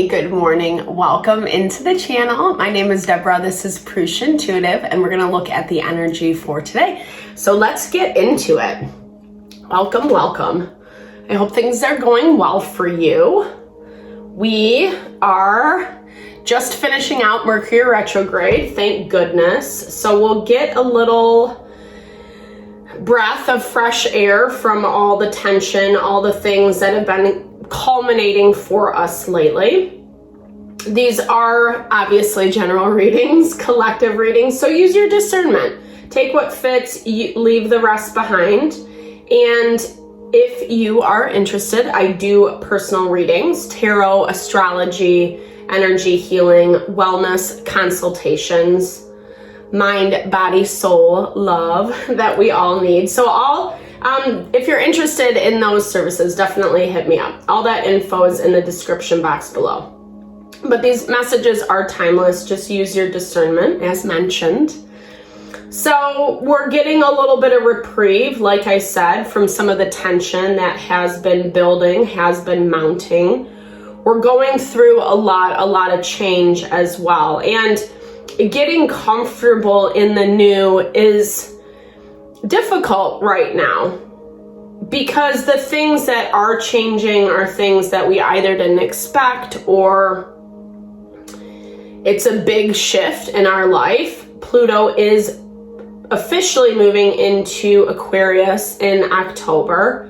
Hey, good morning. Welcome into the channel. My name is Deborah. This is Purusha Intuitive, and we're going to look at the energy for today. So let's get into it. Welcome, welcome. I hope things are going well for you. We are just finishing out Mercury retrograde, thank goodness. So we'll get a little breath of fresh air from all the tension, all the things that have been culminating for us lately. These are obviously general readings, collective readings, so use your discernment. Take what fits, leave the rest behind. And if you are interested, I do personal readings, tarot, astrology, energy healing, wellness consultations, mind, body, soul, love that we all need. So if you're interested in those services, definitely hit me up. All that info is in the description box below. But these messages are timeless. Just use your discernment, as mentioned. So we're getting a little bit of reprieve, like I said, from some of the tension that has been building, has been mounting. We're going through a lot of change as well. And getting comfortable in the new is difficult right now because the things that are changing are things that we either didn't expect or it's a big shift in our life. Pluto is officially moving into Aquarius in October.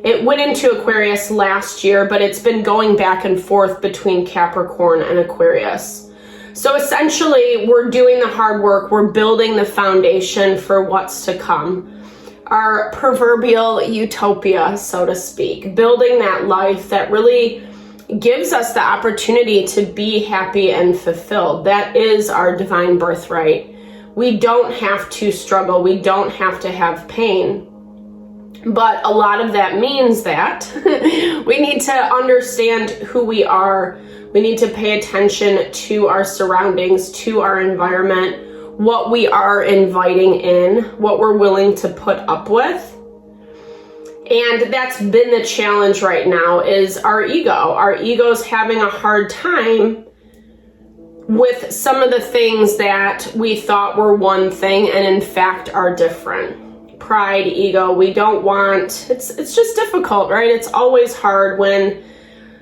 It went into Aquarius last year, but it's been going back and forth between Capricorn and Aquarius. So essentially, we're doing the hard work. We're building the foundation for what's to come. Our proverbial utopia, so to speak. Building that life that really gives us the opportunity to be happy and fulfilled. That is our divine birthright. We don't have to struggle. We don't have to have pain. But a lot of that means that we need to understand who we are. We need to pay attention to our surroundings, to our environment, what we are inviting in, what we're willing to put up with. And that's been the challenge right now is our ego. Our ego's having a hard time with some of the things that we thought were one thing and in fact are different. Pride, ego, we don't want, it's just difficult, right? It's always hard when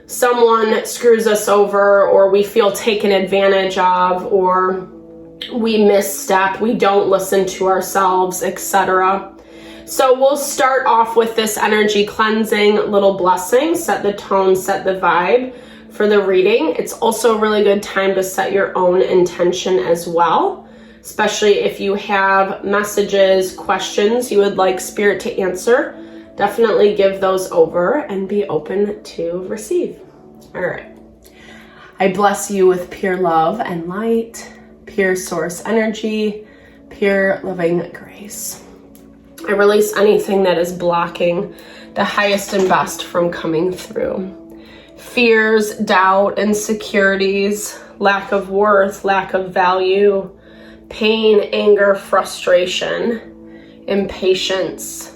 someone screws us over or we feel taken advantage of or we misstep, we don't listen to ourselves, etc. So we'll start off with this energy cleansing little blessing, set the tone, set the vibe for the reading. It's also a really good time to set your own intention as well, especially if you have messages, questions you would like Spirit to answer. Definitely give those over and be open to receive. All right. I bless you with pure love and light, pure source energy, pure loving grace. I release anything that is blocking the highest and best from coming through. Fears, doubt, insecurities, lack of worth, lack of value, pain, anger, frustration, impatience.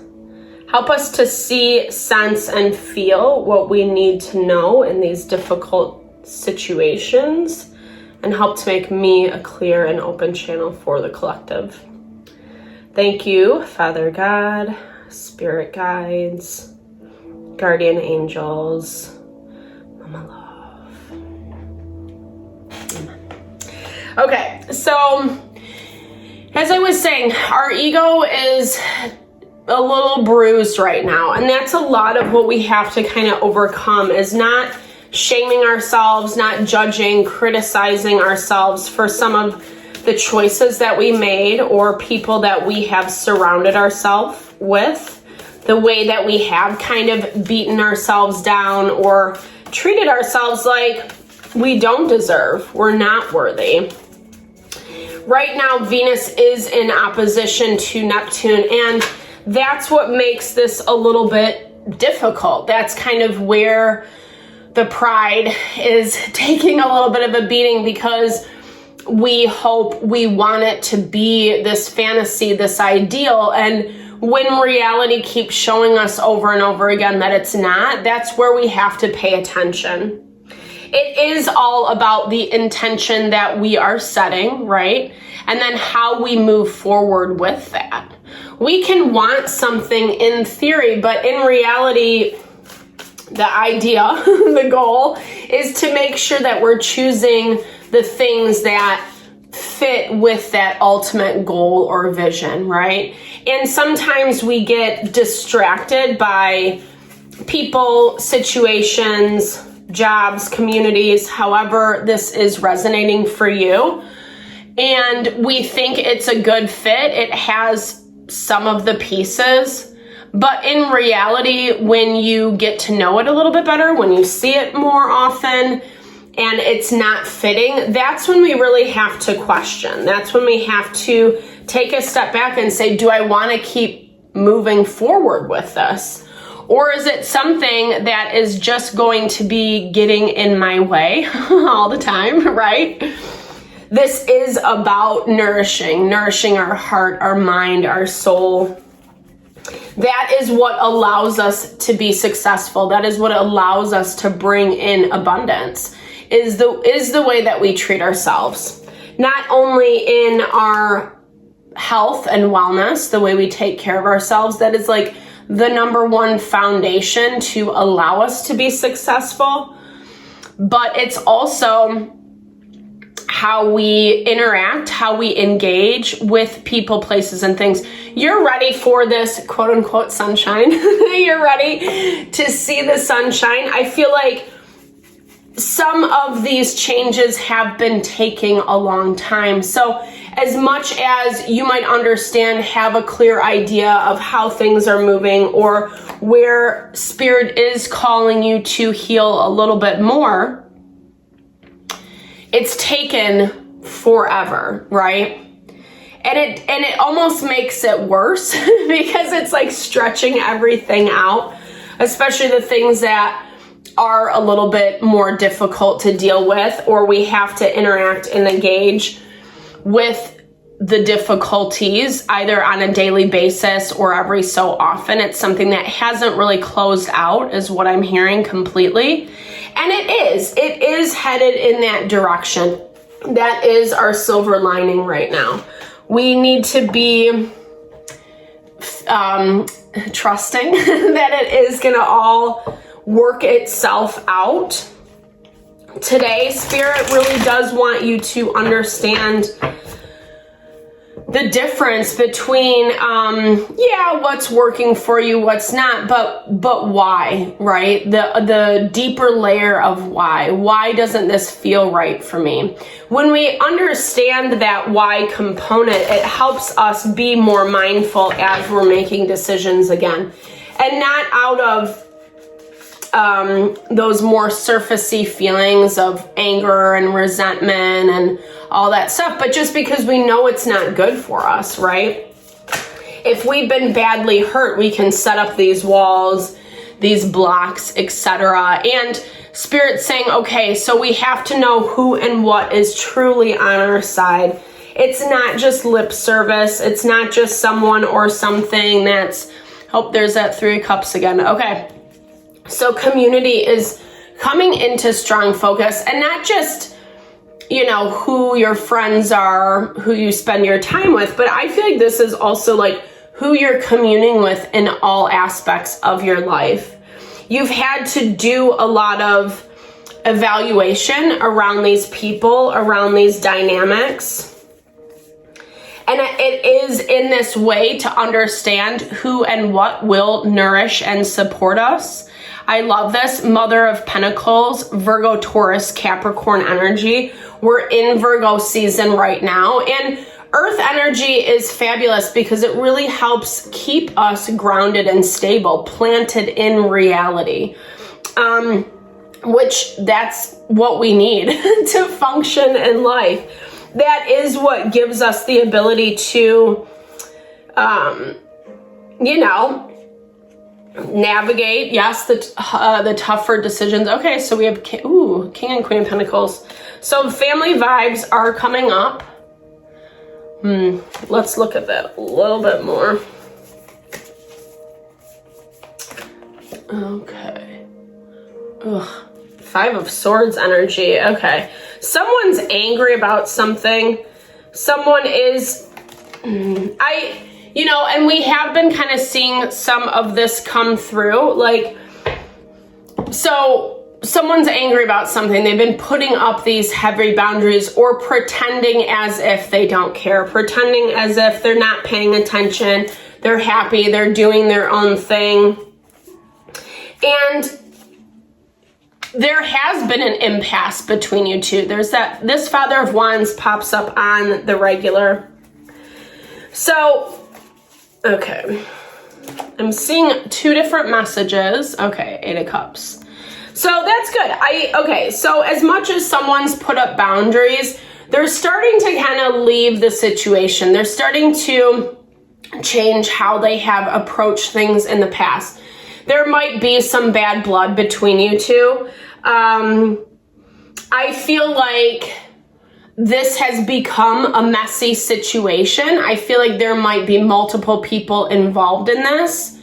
Help us to see, sense, and feel what we need to know in these difficult situations and help to make me a clear and open channel for the collective. Thank you, Father God, Spirit guides, guardian angels, Mama Love. Amen. Okay, so as I was saying, our ego is a little bruised right now, and that's a lot of what we have to kind of overcome is not shaming ourselves, not judging, criticizing ourselves for some of the choices that we made or people that we have surrounded ourselves with, the way that we have kind of beaten ourselves down or treated ourselves like we don't deserve, we're not worthy. Right now, Venus is in opposition to Neptune, and that's what makes this a little bit difficult. That's kind of where the pride is taking a little bit of a beating because we hope, we want it to be this fantasy, this ideal, and when reality keeps showing us over and over again that it's not, that's where we have to pay attention. it is all about the intention that we are setting, right? And then how we move forward with that. We can want something in theory, but in reality, the idea, the goal is to make sure that we're choosing the things that fit with that ultimate goal or vision, right? And sometimes we get distracted by people, situations, jobs, communities, however this is resonating for you. And we think it's a good fit. It has some of the pieces. But in reality, when you get to know it a little bit better, when you see it more often, and it's not fitting, that's when we really have to question. That's when we have to take a step back and say, do I want to keep moving forward with this? Or is it something that is just going to be getting in my way all the time, right? This is about nourishing our heart, our mind, our soul. That is what allows us to be successful. That is what allows us to bring in abundance, is the way that we treat ourselves. Not only in our health and wellness, the way we take care of ourselves, that is like the number one foundation to allow us to be successful, but it's also how we interact, how we engage with people, places, and things. You're ready for this quote unquote sunshine. You're ready to see the sunshine. I feel like some of these changes have been taking a long time. So as much as you might understand, have a clear idea of how things are moving or where spirit is calling you to heal a little bit more, it's taken forever, right? And it almost makes it worse because it's like stretching everything out, especially the things that are a little bit more difficult to deal with, or we have to interact and engage with the difficulties either on a daily basis or every so often. It's something that hasn't really closed out, is what I'm hearing completely. And it is headed in that direction. That is our silver lining right now. We need to be trusting that it is going to all work itself out. Today, Spirit really does want you to understand the difference between, what's working for you, what's not, but why, right? The deeper layer of why. Why doesn't this feel right for me? When we understand that why component, it helps us be more mindful as we're making decisions again, and not out of those more surfacey feelings of anger and resentment and all that stuff, but just because we know it's not good for us, right? If we've been badly hurt, we can set up these walls, these blocks, etc. And Spirit's saying, okay, so we have to know who and what is truly on our side. It's not just lip service. It's not just someone or something that's, there's that 3 of Cups again. Okay. So community is coming into strong focus, and not just, who your friends are, who you spend your time with, but I feel like this is also like who you're communing with in all aspects of your life. You've had to do a lot of evaluation around these people, around these dynamics. And it is in this way to understand who and what will nourish and support us. I love this. Mother of Pentacles, Virgo, Taurus, Capricorn energy. We're in Virgo season right now. And Earth energy is fabulous because it really helps keep us grounded and stable, planted in reality. Which that's what we need to function in life. That is what gives us the ability to, navigate, yes, the tougher decisions. Okay, so we have King and Queen of Pentacles. So family vibes are coming up. Let's look at that a little bit more. Okay. 5 of Swords energy. Okay. Someone's angry about something. Someone is, and we have been kind of seeing some of this come through. Like, so someone's angry about something. They've been putting up these heavy boundaries or pretending as if they don't care, pretending as if they're not paying attention. They're happy. They're doing their own thing. And there has been an impasse between you two. This Father of Wands pops up on the regular. So, okay. I'm seeing 2 different messages. Okay, 8 of Cups. So that's good. So as much as someone's put up boundaries, they're starting to kind of leave the situation. They're starting to change how they have approached things in the past. There might be some bad blood between you two. I feel like this has become a messy situation. I feel like there might be multiple people involved in this.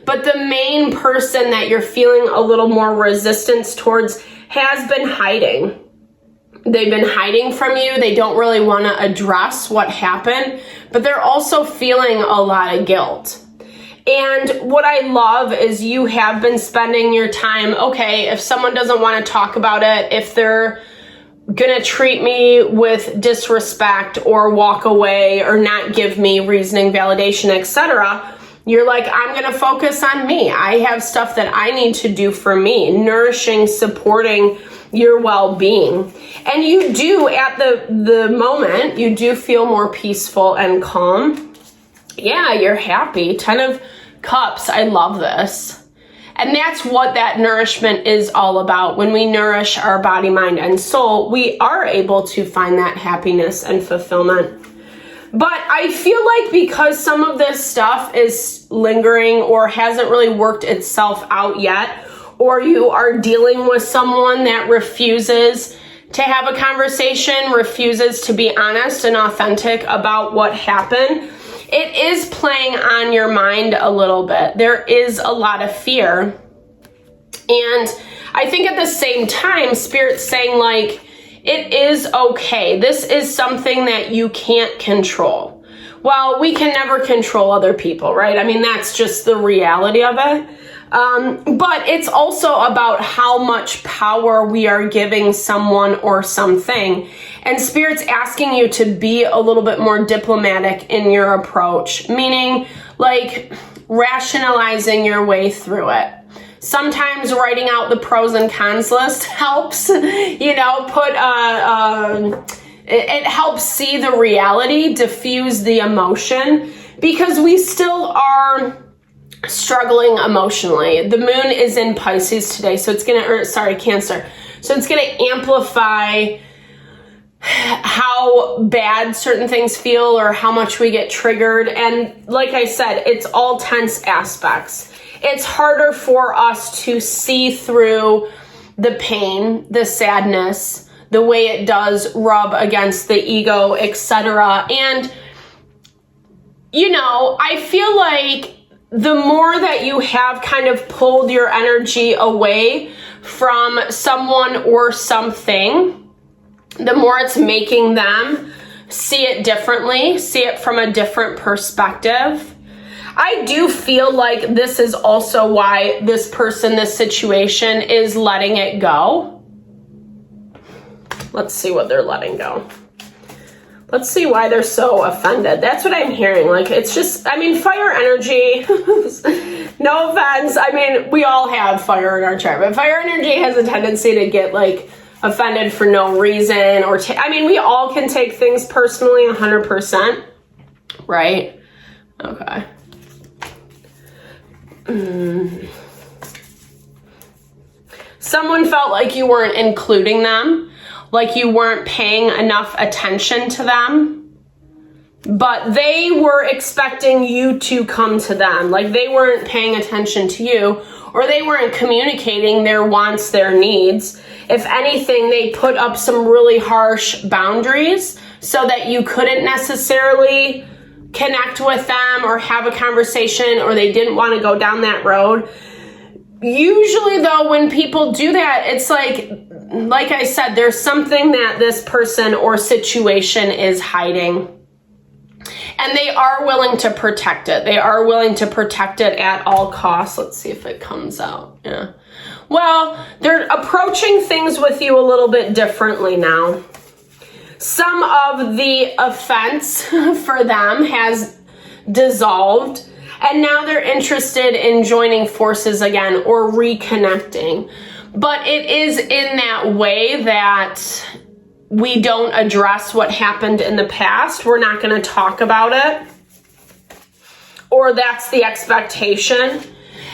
But the main person that you're feeling a little more resistance towards has been hiding. They've been hiding from you. They don't really want to address what happened, but they're also feeling a lot of guilt. And what I love is you have been spending your time, okay, if someone doesn't want to talk about it, if they're going to treat me with disrespect or walk away or not give me reasoning, validation, etc., you're like, I'm going to focus on me. I have stuff that I need to do for me, nourishing, supporting your well-being. And you do, at the moment, you do feel more peaceful and calm. Yeah, you're happy. 10 of Cups. I love this. And that's what that nourishment is all about. When we nourish our body, mind, and soul, we are able to find that happiness and fulfillment. But I feel like because some of this stuff is lingering or hasn't really worked itself out yet, or you are dealing with someone that refuses to have a conversation, refuses to be honest and authentic about what happened, it is playing on your mind a little bit. There is a lot of fear. And I think at the same time, Spirit's saying, like, it is okay. This is something that you can't control. Well, we can never control other people, right? I mean, that's just the reality of it. But it's also about how much power we are giving someone or something. And Spirit's asking you to be a little bit more diplomatic in your approach, meaning like rationalizing your way through it. Sometimes writing out the pros and cons list helps, it helps see the reality, diffuse the emotion, because we still are struggling emotionally. The moon is in Pisces today, so it's Cancer. So it's going to amplify how bad certain things feel or how much we get triggered. And like I said, it's all tense aspects. It's harder for us to see through the pain, the sadness, the way it does rub against the ego, etc. And, I feel like the more that you have kind of pulled your energy away from someone or something, the more it's making them see it differently, see it from a different perspective. I do feel like this is also why this person, this situation is letting it go. Let's see what they're letting go. Let's see why they're so offended. That's what I'm hearing. Like, it's just, fire energy. No offense. We all have fire in our chart, but fire energy has a tendency to get offended for no reason or, we all can take things personally 100%. Right? Okay. Someone felt like you weren't including them, like you weren't paying enough attention to them, but they were expecting you to come to them. Like they weren't paying attention to you, or they weren't communicating their wants, their needs. If anything, they put up some really harsh boundaries so that you couldn't necessarily connect with them or have a conversation, or they didn't want to go down that road. Usually though, when people do that, it's like I said, there's something that this person or situation is hiding. And they are willing to protect it. They are willing to protect it at all costs. Let's see if it comes out. Yeah. Well, they're approaching things with you a little bit differently now. Some of the offense for them has dissolved, and now they're interested in joining forces again or reconnecting. But it is in that way that we don't address what happened in the past. We're not going to talk about it. Or that's the expectation.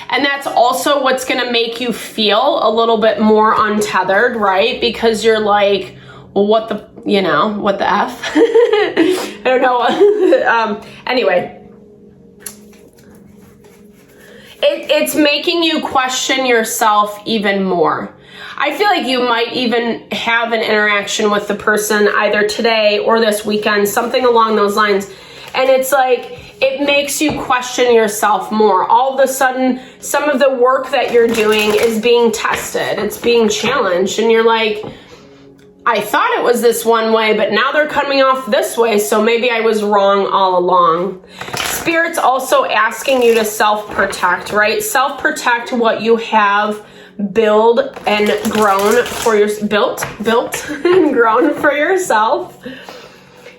And that's also what's going to make you feel a little bit more untethered, right? Because you're like, well, what the F? I don't know. Anyway. It's making you question yourself even more. I feel like you might even have an interaction with the person either today or this weekend, something along those lines. And it's like, it makes you question yourself more. All of a sudden, some of the work that you're doing is being tested. It's being challenged. And you're like, I thought it was this one way, but now they're coming off this way. So maybe I was wrong all along. Spirit's also asking you to self-protect, right? Self-protect what you have built and grown for built and grown for yourself.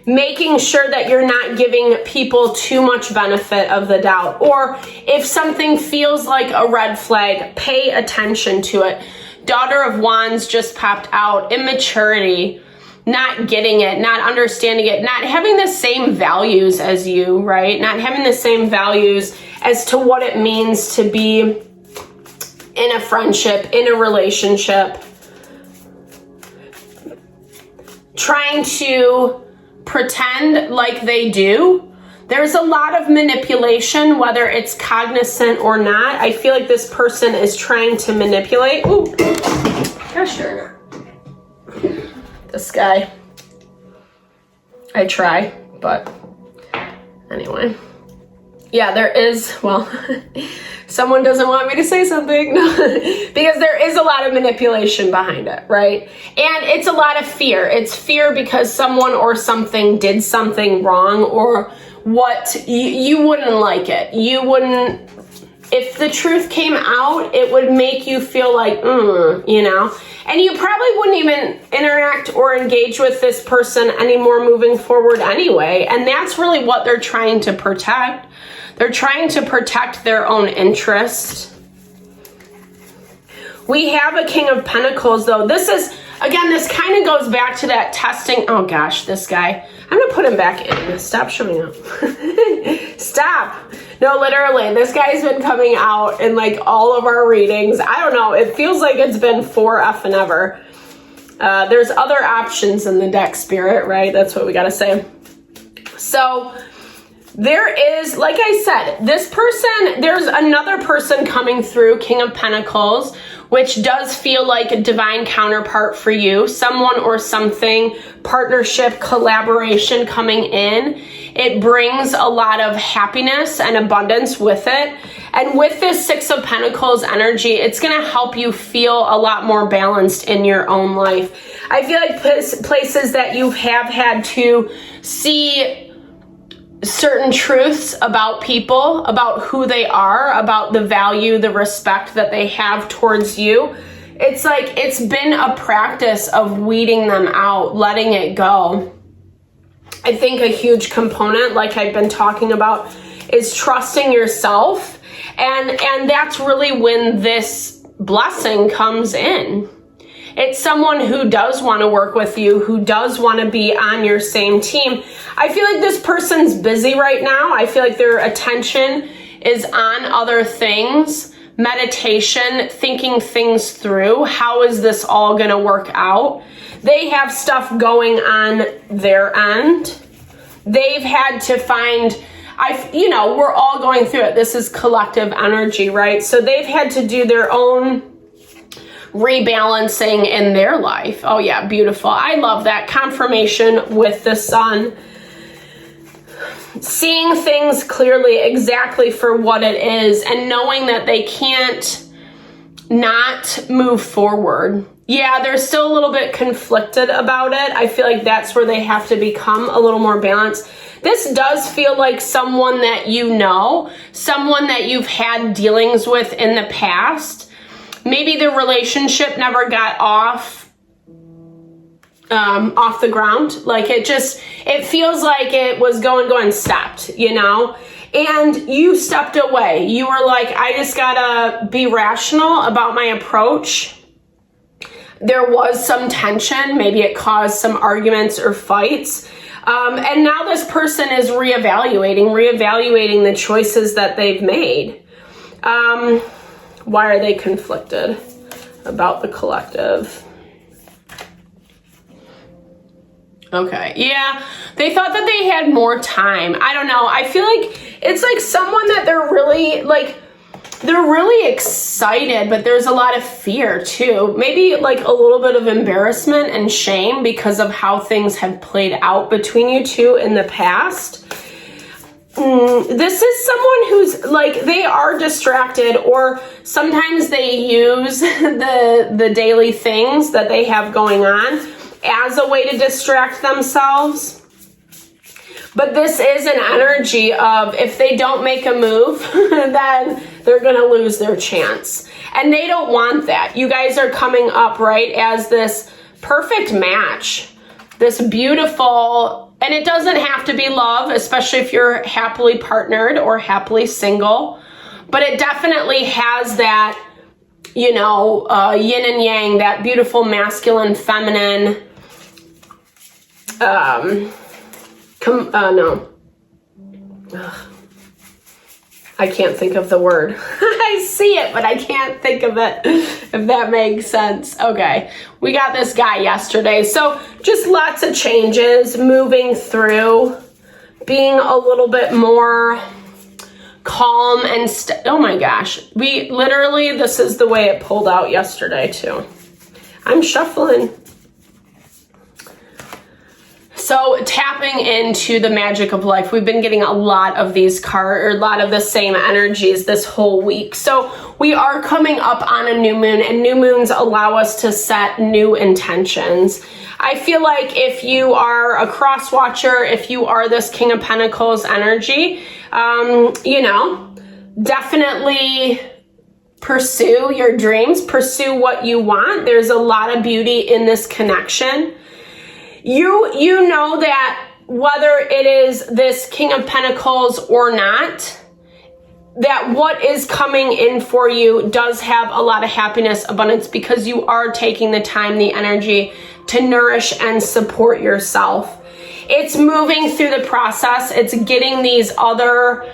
Making sure that you're not giving people too much benefit of the doubt. Or if something feels like a red flag, pay attention to it. Daughter of Wands just popped out. Immaturity, not getting it, not understanding it, not having the same values as you, right? Not having the same values as to what it means to be in a friendship, in a relationship. Trying to pretend like they do. There's a lot of manipulation, whether it's cognizant or not. I feel like this person is trying to manipulate. Ooh, gosh darn it. This guy. I try, but anyway. Yeah, there is, well, someone doesn't want me to say something. Because there is a lot of manipulation behind it, right? And it's a lot of fear. It's fear because someone or something did something wrong, or what you wouldn't like it. You wouldn't, if the truth came out, it would make you feel like, and you probably wouldn't even interact or engage with this person anymore moving forward anyway. And that's really what they're trying to protect. They're trying to protect their own interest. We have a King of Pentacles, though. This is, again, this kind of goes back to that testing. Oh, gosh, this guy. I'm going to put him back in. Stop showing up. Stop. No, literally, this guy's been coming out in, like, all of our readings. I don't know. It feels like it's been forever and ever. There's other options in the deck, Spirit, right? That's what we got to say. So there is, like I said, this person, there's another person coming through, King of Pentacles, which does feel like a divine counterpart for you. Someone or something, partnership, collaboration coming in. It brings a lot of happiness and abundance with it. And with this Six of Pentacles energy, it's going to help you feel a lot more balanced in your own life. I feel like places that you have had to see certain truths about people, about who they are, about the value, the respect that they have towards you. It's like it's been a practice of weeding them out, letting it go. I think a huge component, like I've been talking about, is trusting yourself. And that's really when this blessing comes in. It's someone who does want to work with you, who does want to be on your same team. I feel like this person's busy right now. I feel like their attention is on other things, meditation, thinking things through. How is this all going to work out? They have stuff going on their end. They've had to find, we're all going through it. This is collective energy, right? So they've had to do their own rebalancing in their life. Oh yeah, beautiful. I love that confirmation with the sun. Seeing things clearly exactly for what it is and knowing that they can't not move forward. Yeah, they're still a little bit conflicted about it. I feel like that's where they have to become a little more balanced. This does feel like someone that you know, someone that you've had dealings with in the past. Maybe the relationship never got off the ground. Like it feels like it was going, stopped, you know? And you stepped away. You were like, I just gotta be rational about my approach. There was some tension. Maybe it caused some arguments or fights. And now this person is reevaluating the choices that they've made. Why are they conflicted about the collective? Okay, yeah, they thought that they had more time. I don't know. I feel like it's like someone that they're really excited, but there's a lot of fear too. Maybe like a little bit of embarrassment and shame because of how things have played out between you two in the past. This is someone who's like, they are distracted, or sometimes they use the daily things that they have going on as a way to distract themselves. But this is an energy of, if they don't make a move, then they're going to lose their chance. And they don't want that. You guys are coming up, right, as this perfect match, this beautiful, and it doesn't have to be love, especially if you're happily partnered or happily single, but it definitely has that, you know, yin and yang, that beautiful masculine, feminine, no. Ugh. I can't think of the word. I see it, but I can't think of it, if that makes sense. Okay, we got this guy yesterday. So just lots of changes, moving through, being a little bit more calm and oh my gosh. This is the way it pulled out yesterday too. I'm shuffling. So tapping into the magic of life. We've been getting a lot of these cards, or a lot of the same energies this whole week. So we are coming up on a new moon, and new moons allow us to set new intentions. I feel like if you are a cross watcher, if you are this King of Pentacles energy, you know, definitely pursue your dreams, pursue what you want. There's a lot of beauty in this connection. You know that whether it is this King of Pentacles or not, that what is coming in for you does have a lot of happiness, abundance, because you are taking the time, the energy to nourish and support yourself. It's moving through the process. It's getting these other,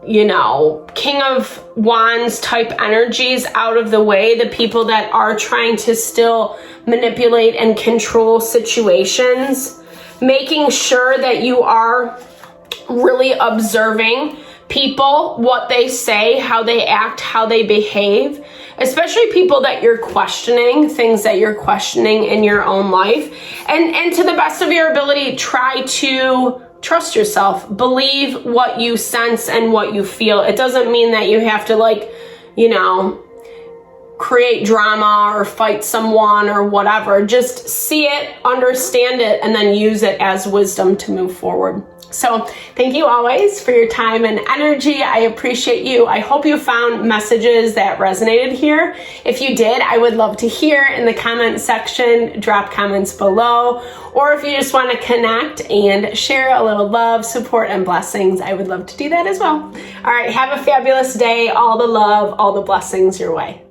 you know, King of Wands type energies out of the way, the people that are trying to still manipulate and control situations, making sure that you are really observing people, what they say, how they act, how they behave, especially people that you're questioning, things that you're questioning in your own life. And to the best of your ability, try to trust yourself, believe what you sense and what you feel. It doesn't mean that you have to, like, you know, create drama or fight someone or whatever. Just see it, understand it, and then use it as wisdom to move forward. So thank you always for your time and energy. I appreciate you. I hope you found messages that resonated here. If you did, I would love to hear in the comment section. Drop comments below. Or if you just want to connect and share a little love, support, and blessings, I would love to do that as well. All right, have a fabulous day. All the love, all the blessings your way.